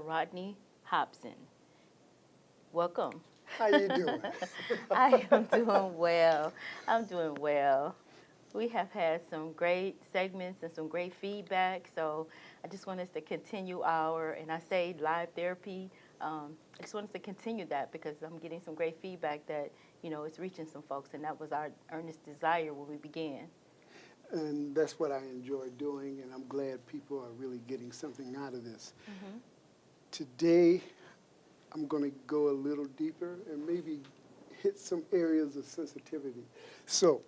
Rodney Hobson. Welcome. How you doing? I am doing well. I'm doing well. We have had some great segments and some great feedback, so I just want us to continue and I say live therapy, I just want us to continue that because I'm getting some great feedback that, it's reaching some folks, and that was our earnest desire when we began. And that's what I enjoy doing, and I'm glad people are really getting something out of this. Mm-hmm. Today, I'm going to go a little deeper and maybe hit some areas of sensitivity. So,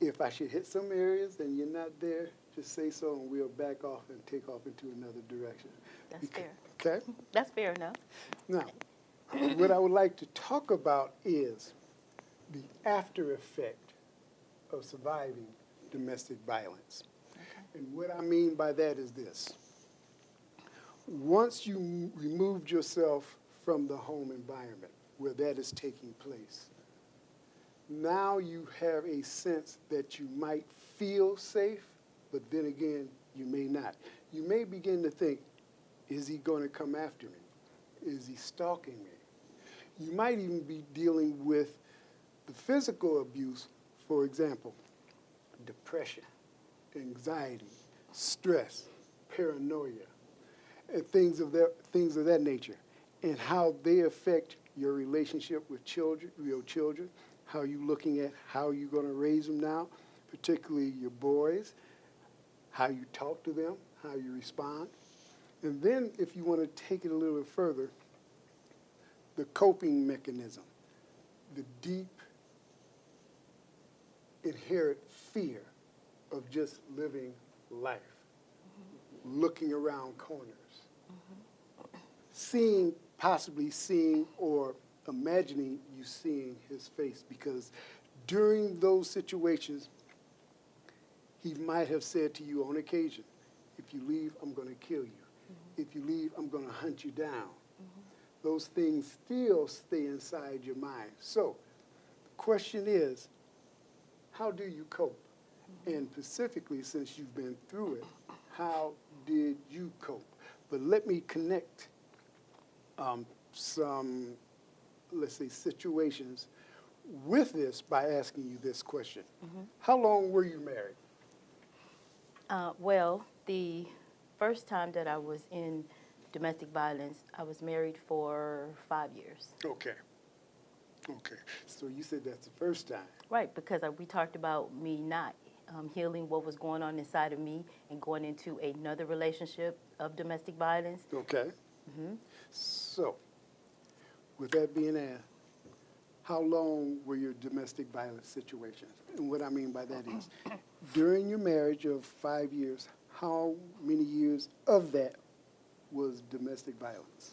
if I should hit some areas and you're not there, just say so and we'll back off and take off into another direction. That's fair. Okay? That's fair enough. Now, what I would like to talk about is the after effect of surviving domestic violence. Okay. And what I mean by that is this. Once you removed yourself from the home environment where that is taking place, now you have a sense that you might feel safe, but then again, you may not. You may begin to think, is he going to come after me? Is he stalking me? You might even be dealing with the physical abuse, for example, depression, anxiety, stress, paranoia, and things of that nature, and how they affect your relationship with your children, how you're looking at how you're going to raise them now, particularly your boys, how you talk to them, how you respond. And then if you want to take it a little bit further, the coping mechanism, the deep, inherent fear of just living life, looking around corners, possibly seeing or imagining you seeing his face, because during those situations, he might have said to you on occasion, if you leave, I'm going to kill you. If you leave, I'm going to hunt you down. Those things still stay inside your mind. So the question is, how do you cope? And specifically, since you've been through it, how did you cope? But let me connect some, let's say, situations with this by asking you this question. How long were you married? Well, the first time that I was in domestic violence, I was married for 5 years. Okay. So you said that's the first time. Right, because we talked about me not healing what was going on inside of me and going into another relationship of domestic violence. Okay. So, with that being asked, how long were your domestic violence situations? And what I mean by that is, during your marriage of 5 years, how many years of that was domestic violence?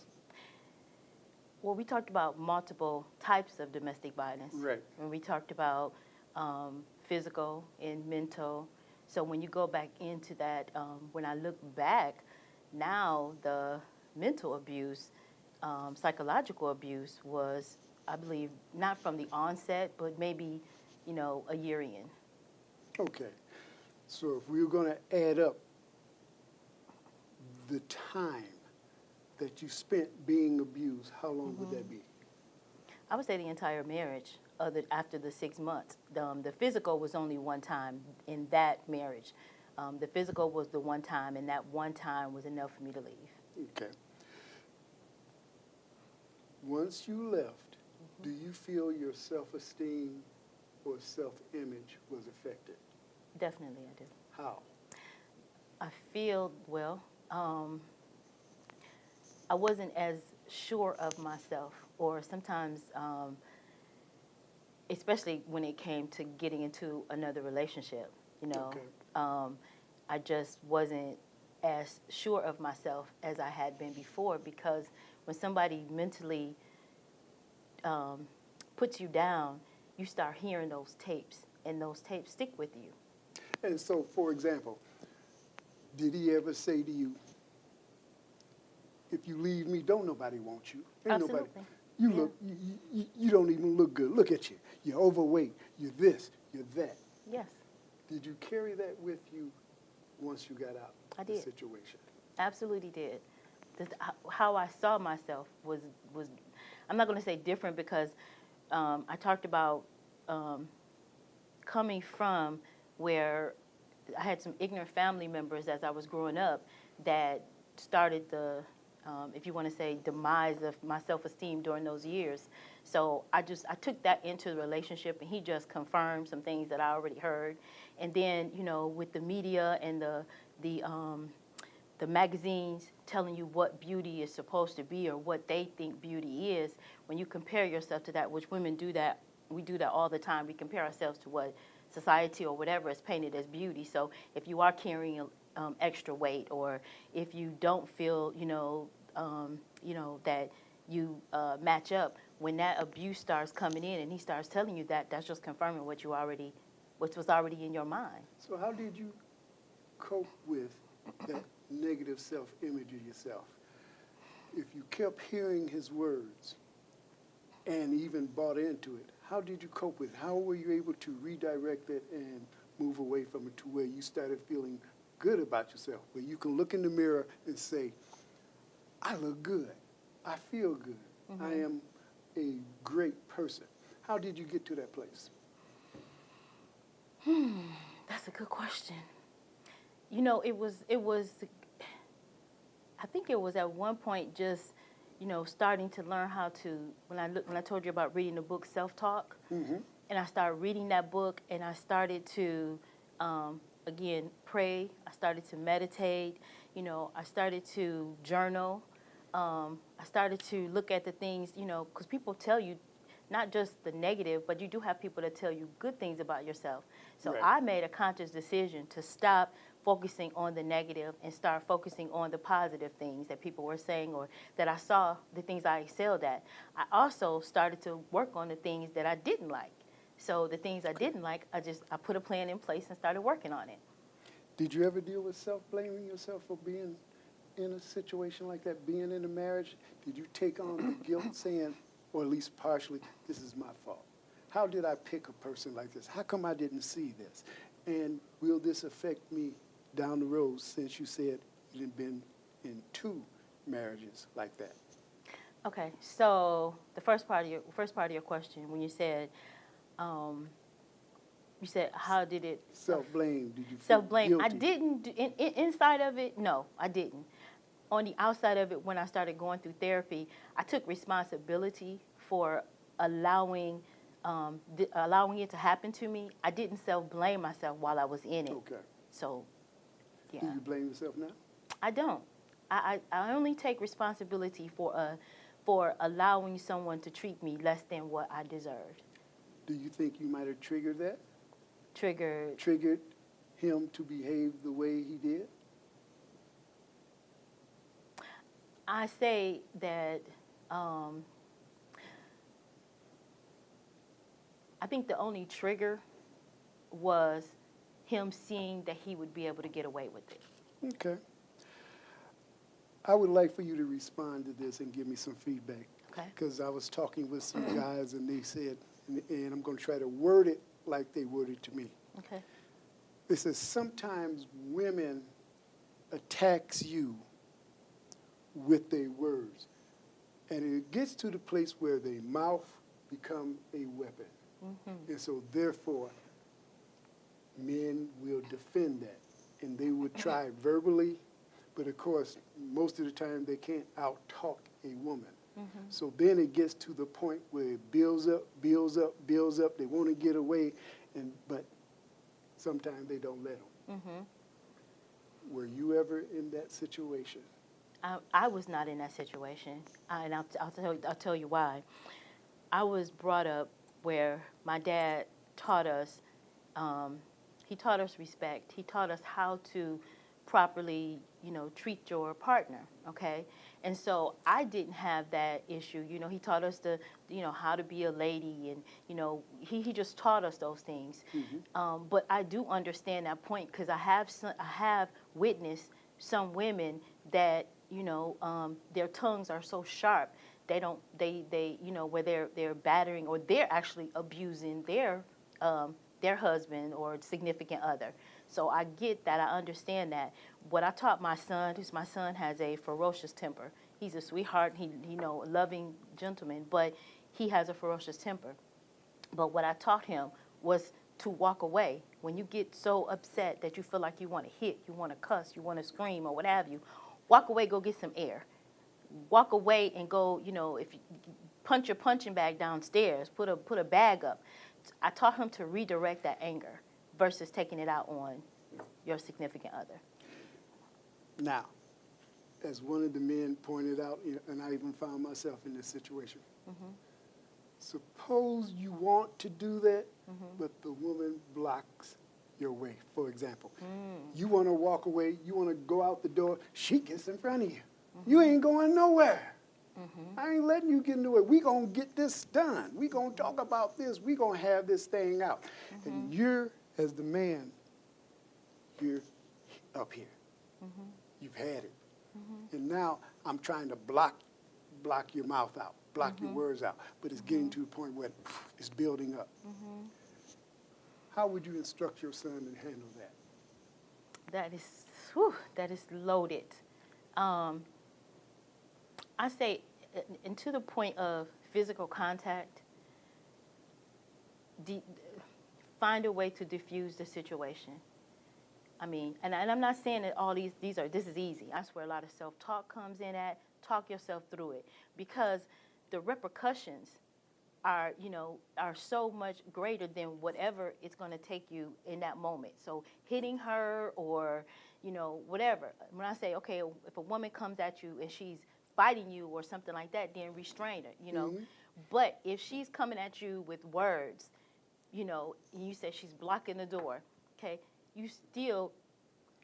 Well, we talked about multiple types of domestic violence. Right. And we talked about physical and mental. So when you go back into that, when I look back, now the mental abuse, psychological abuse was, I believe, not from the onset, but maybe, a year in. Okay. So if we were going to add up the time that you spent being abused, how long would that be? I would say the entire marriage, after the 6 months. The physical was only one time in that marriage. The physical was the one time, and that one time was enough for me to leave. Okay. Once you left, do you feel your self-esteem or self-image was affected? Definitely I do. How? I feel, I wasn't as sure of myself, or sometimes, especially when it came to getting into another relationship, Okay. I just wasn't as sure of myself as I had been before, because when somebody mentally puts you down, you start hearing those tapes, and those tapes stick with you. And so, for example, did he ever say to you, if you leave me, don't nobody want you? Ain't Absolutely. Nobody. You don't even look good. Look at you. You're overweight. You're this. You're that. Yes, Did you carry that with you once you got out I of the did. situation? Absolutely did. how I saw myself was I'm not going to say different because I talked about coming from where I had some ignorant family members as I was growing up that started the, if you want to say, demise of my self-esteem during those years. So I took that into the relationship, and he just confirmed some things that I already heard. And then, with the media and the magazines telling you what beauty is supposed to be or what they think beauty is, when you compare yourself to that, which women do that, we do that all the time. We compare ourselves to what society or whatever is painted as beauty. So if you are carrying extra weight, or if you don't feel, that you match up, when that abuse starts coming in and he starts telling you that, that's just confirming what was already in your mind. So how did you cope with that negative self-image of yourself? If you kept hearing his words and even bought into it, how did you cope with it? How were you able to redirect it and move away from it to where you started feeling good about yourself, where you can look in the mirror and say, I look good, I feel good, Mm-hmm. I am a great person? How did you get to that place? That's a good question. It was, I think it was at one point just, starting to learn how to, when I told you about reading the book Self-Talk, Mm-hmm. and I started reading that book, and I started to, again, pray. I started to meditate. I started to journal. I started to look at the things, because people tell you not just the negative, but you do have people that tell you good things about yourself. So Right. I made a conscious decision to stop focusing on the negative and start focusing on the positive things that people were saying, or that I saw, the things I excelled at. I also started to work on the things that I didn't like. So the things I didn't like, I put a plan in place and started working on it. Did you ever deal with self-blaming yourself for being in a situation like that, being in a marriage? Did you take on the guilt saying, or at least partially, this is my fault? How did I pick a person like this? How come I didn't see this? And will this affect me down the road, since you said you've been in 2 marriages like that? Okay, so the first part of your question, when you said how did it Self-blame, did you feel self-blame? guilty? I didn't inside of it. No, I didn't. On the outside of it, when I started going through therapy, I took responsibility for allowing it to happen to me. I didn't self-blame myself while I was in it. Okay. So, yeah. Do you blame yourself now? I don't. I only take responsibility for allowing someone to treat me less than what I deserved. Do you think you might have triggered that? Triggered him to behave the way he did? I say that I think the only trigger was him seeing that he would be able to get away with it. Okay. I would like for you to respond to this and give me some feedback. Okay. Because I was talking with some guys and they said, and I'm going to try to word it like they worded it to me. Okay. They said sometimes women attacks you with their words. And it gets to the place where their mouth become a weapon. Mm-hmm. And so therefore, men will defend that. And they would try verbally, but of course, most of the time they can't out-talk a woman. Mm-hmm. So then it gets to the point where it builds up, builds up, builds up. They want to get away, but sometimes they don't let them. Mm-hmm. Were you ever in that situation? I was not in that situation, and I'll tell you why. I was brought up where my dad taught us. He taught us respect. He taught us how to properly, treat your partner. Okay, and so I didn't have that issue. He taught us how to be a lady, and he just taught us those things. Mm-hmm. But I do understand that point because I have witnessed some women that their tongues are so sharp they where they're battering or they're actually abusing their husband or significant other. So I get that. I understand that. What I taught my son, because my son has a ferocious temper. He's a sweetheart. He a loving gentleman, but he has a ferocious temper. But what I taught him was to walk away. When you get so upset that you feel like you want to hit, you want to cuss, you want to scream, or what have you, walk away, go get some air. Walk away and go, if you punch your punching bag downstairs, put a bag up. I taught him to redirect that anger versus taking it out on your significant other. Now, as one of the men pointed out, and I even found myself in this situation, suppose you want to do that, but the woman blocks your way. For example, you want to walk away, you want to go out the door, she gets in front of you. You ain't going nowhere. I ain't letting you get into it. We going to get this done. We going to talk about this. We going to have this thing out. And you're, as the man, you're up here. You've had it. And now I'm trying to block your mouth out, block your words out. But it's getting to the point where it's building up. How would you instruct your son to handle that? That is loaded. I say, and to the point of physical contact, find a way to diffuse the situation. I mean, and I'm not saying that all this is easy. That's where a lot of self-talk comes in at. Talk yourself through it, because the repercussions are so much greater than whatever it's going to take you in that moment. So hitting her or, whatever. When I say, okay, if a woman comes at you and she's fighting you or something like that, then restrain her, But if she's coming at you with words, and you say she's blocking the door, okay, you still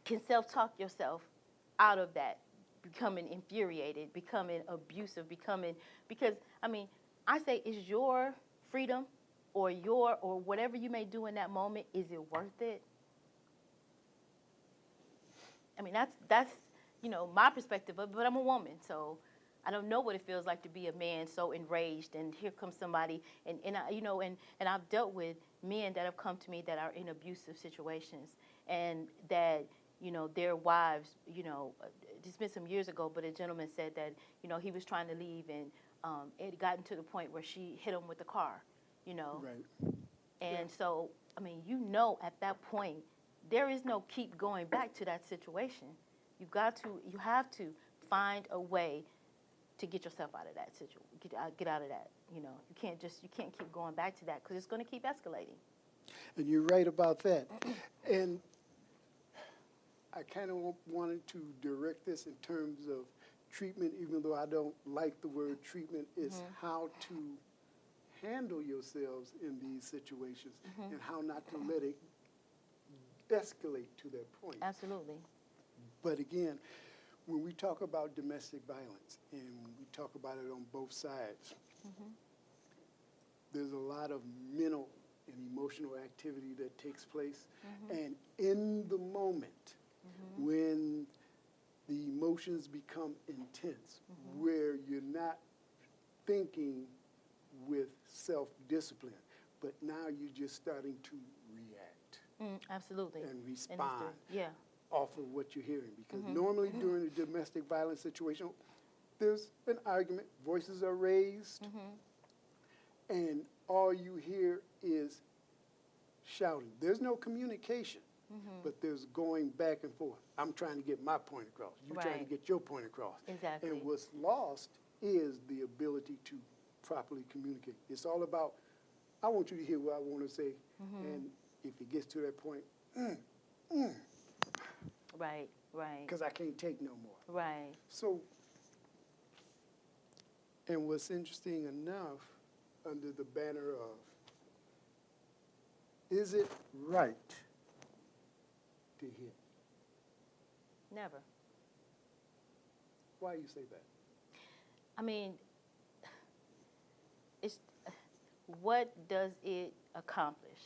can self-talk yourself out of that, becoming infuriated, becoming abusive, because, I say, is your freedom or whatever you may do in that moment, is it worth it? That's my perspective of it, but I'm a woman, so I don't know what it feels like to be a man so enraged, and here comes somebody, and I've dealt with men that have come to me that are in abusive situations, and that, their wives, it's been some years ago, but a gentleman said that, he was trying to leave, and it had gotten to the point where she hit him with the car, Right. And so, at that point, there is no keep going back to that situation. You have to find a way to get yourself out of that situation. Get out of that. You can't keep going back to that, because it's going to keep escalating. And you're right about that. And I kind of wanted to direct this in terms of treatment, even though I don't like the word treatment, is how to handle yourselves in these situations and how not to let it escalate to that point. Absolutely. But again, when we talk about domestic violence, and we talk about it on both sides, there's a lot of mental and emotional activity that takes place. And in the moment, when the emotions become intense, where you're not thinking with self-discipline, but now you're just starting to react. Absolutely. And respond. Yeah. Off of what you're hearing. Because normally during a domestic violence situation, there's an argument, voices are raised, and all you hear is shouting. There's no communication, but there's going back and forth. I'm trying to get my point across. You're trying to get your point across. Exactly. And what's lost is the ability to properly communicate. It's all about, I want you to hear what I want to say, and if it gets to that point, Right. because I can't take no more. Right. So, and what's interesting enough, under the banner of, is it right to hit? Never. Why you say that? It's what does it accomplish?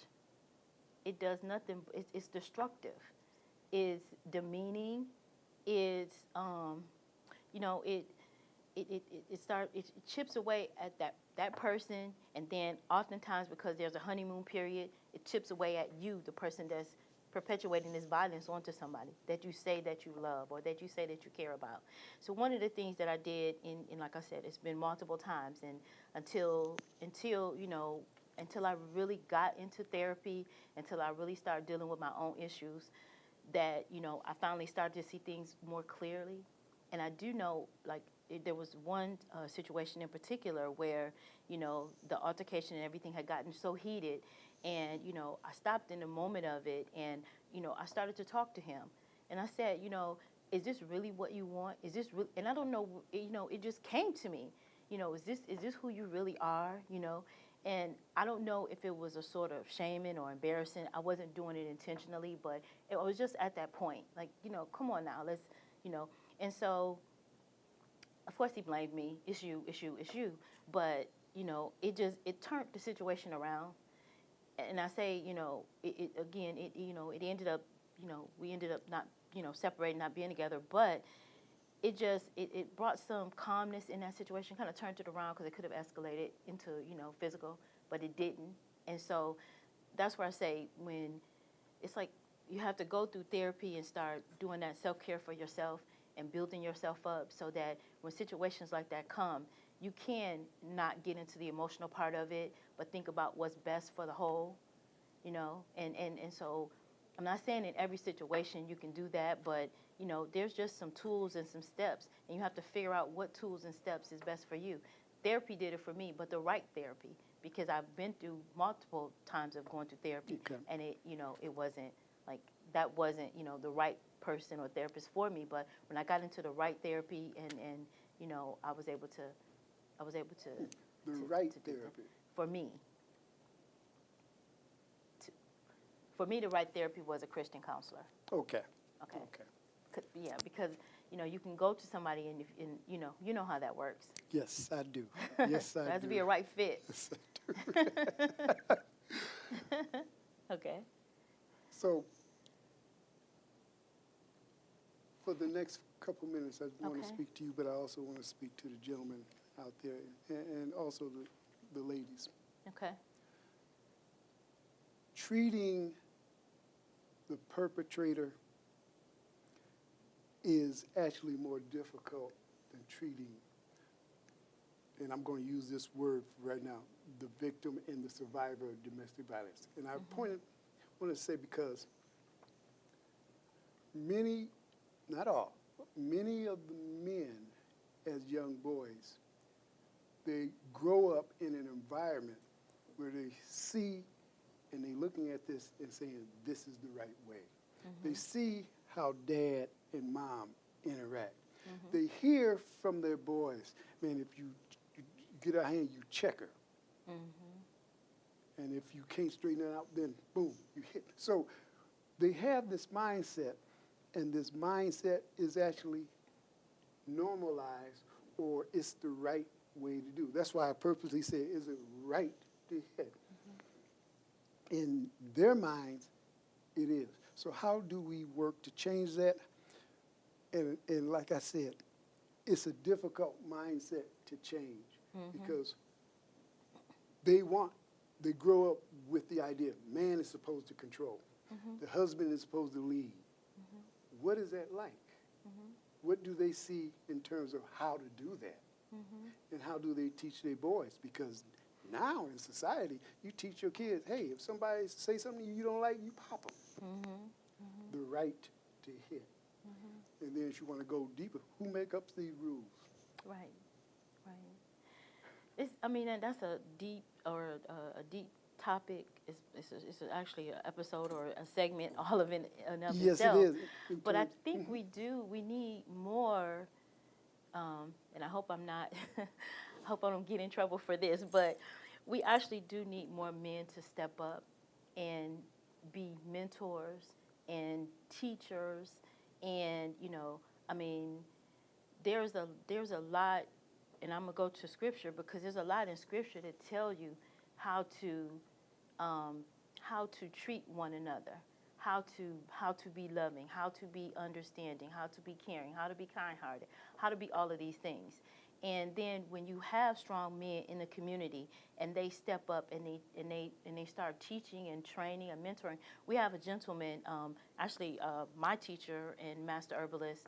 It does nothing. It's destructive. It's demeaning. It's it chips away at that person, and then oftentimes, because there's a honeymoon period, it chips away at you, the person that's perpetuating this violence onto somebody that you say that you love or that you say that you care about. So one of the things that I did, in like I said, it's been multiple times, and until until I really got into therapy, until I really started dealing with my own issues, that I finally started to see things more clearly. And I do know, like, there was one situation in particular where the altercation and everything had gotten so heated, and I stopped in the moment of it, and I started to talk to him, and I said, is this really what you want? Is this really? And I don't know, it just came to me, is this who you really are? And I don't know if it was a sort of shaming or embarrassing. I wasn't doing it intentionally, but it was just at that point, like, come on now, let's, and so, of course, he blamed me. It's you, it's you, it's you. But, it turned the situation around. And I say, it ended up, we ended up not, separating, not being together. But it brought some calmness in that situation, kind of turned it around, because it could have escalated into, physical, but it didn't. And so that's where I say, when it's like you have to go through therapy and start doing that self-care for yourself and building yourself up, so that when situations like that come, you can not get into the emotional part of it, but think about what's best for the whole, and so I'm not saying in every situation you can do that, but there's just some tools and some steps, and you have to figure out what tools and steps is best for you. Therapy did it for me, but the right therapy, because I've been through multiple times of going through therapy, Okay. and it wasn't like that wasn't the right person or therapist for me. But when I got into the right therapy, and I was able to The right to do that. therapy. For me. For me, the right therapy was a Christian counselor. Okay. Okay. Okay. Yeah, because you can go to somebody, and you know how that works. Yes, I do. Yes, So I it has do. to be a right fit. Yes, I do. Okay. So, for the next couple minutes, I want to Okay. speak to you, but I also want to speak to the gentlemen out there, and also the ladies. Okay. Treating the perpetrator is actually more difficult than treating, and I'm going to use this word right now, the victim and the survivor of domestic violence. And I want to say, because many, not all, many of the men as young boys, they grow up in an environment where they see and they're looking at this and saying, this is the right way. They see how dad and mom interact. They hear from their boys, man, if you get out here, you check her. And if you can't straighten it out, then boom, you hit. So they have this mindset, and this mindset is actually normalized, or it's the right way to do. That's why I purposely say, is it right to hit? In their minds, it is. So how do we work to change that? And like I said, it's a difficult mindset to change, because they grow up with the idea, man is supposed to control. The husband is supposed to lead. What is that like? What do they see in terms of how to do that? And how do they teach their boys? Because now in society, you teach your kids, hey, if somebody say something you don't like, you pop them. The right to hit. And then if you want to go deeper, who make up these rules? Right. And that's a deep topic. It's actually an episode or a segment, all of it in of Yes, itself. it is. But I think we need more, and I hope I'm not, I hope I don't get in trouble for this, but we actually do need more men to step up and be mentors and teachers, and there's a lot, and I'm gonna go to scripture, because there's a lot in scripture that tell you how to treat one another, how to be loving, how to be understanding, how to be caring, how to be kind-hearted, how to be all of these things. And then when you have strong men in the community and they step up and they start teaching and training and mentoring. We have a gentleman, my teacher and master herbalist,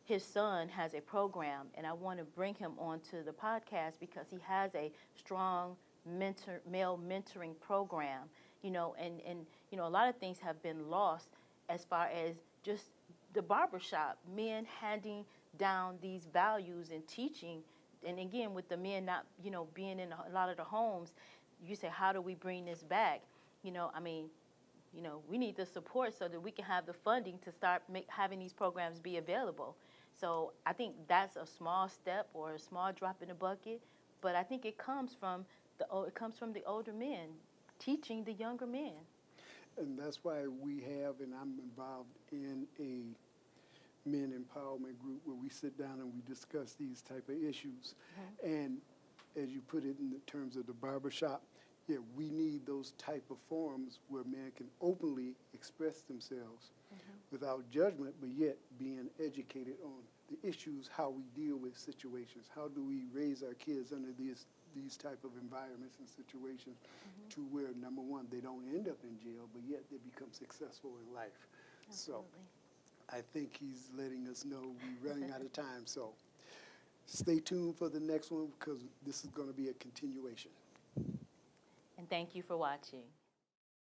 his son has a program, and I want to bring him onto the podcast because he has a strong male mentoring program, and a lot of things have been lost as far as just the barbershop, men handing down these values and teaching. And again, with the men not, being in a lot of the homes, you say, how do we bring this back? We need the support so that we can have the funding to start having these programs be available. So I think that's a small step or a small drop in the bucket, but I think it comes from the older men teaching the younger men. And that's why we have, and I'm involved in a men empowerment group where we sit down and we discuss these type of issues. Mm-hmm. And as you put it in the terms of the barbershop, yeah, we need those type of forums where men can openly express themselves without judgment, but yet being educated on the issues, how we deal with situations, how do we raise our kids under these type of environments and situations to where, number one, they don't end up in jail, but yet they become successful in life. Absolutely. So I think he's letting us know we're running out of time. So stay tuned for the next one because this is going to be a continuation. And thank you for watching.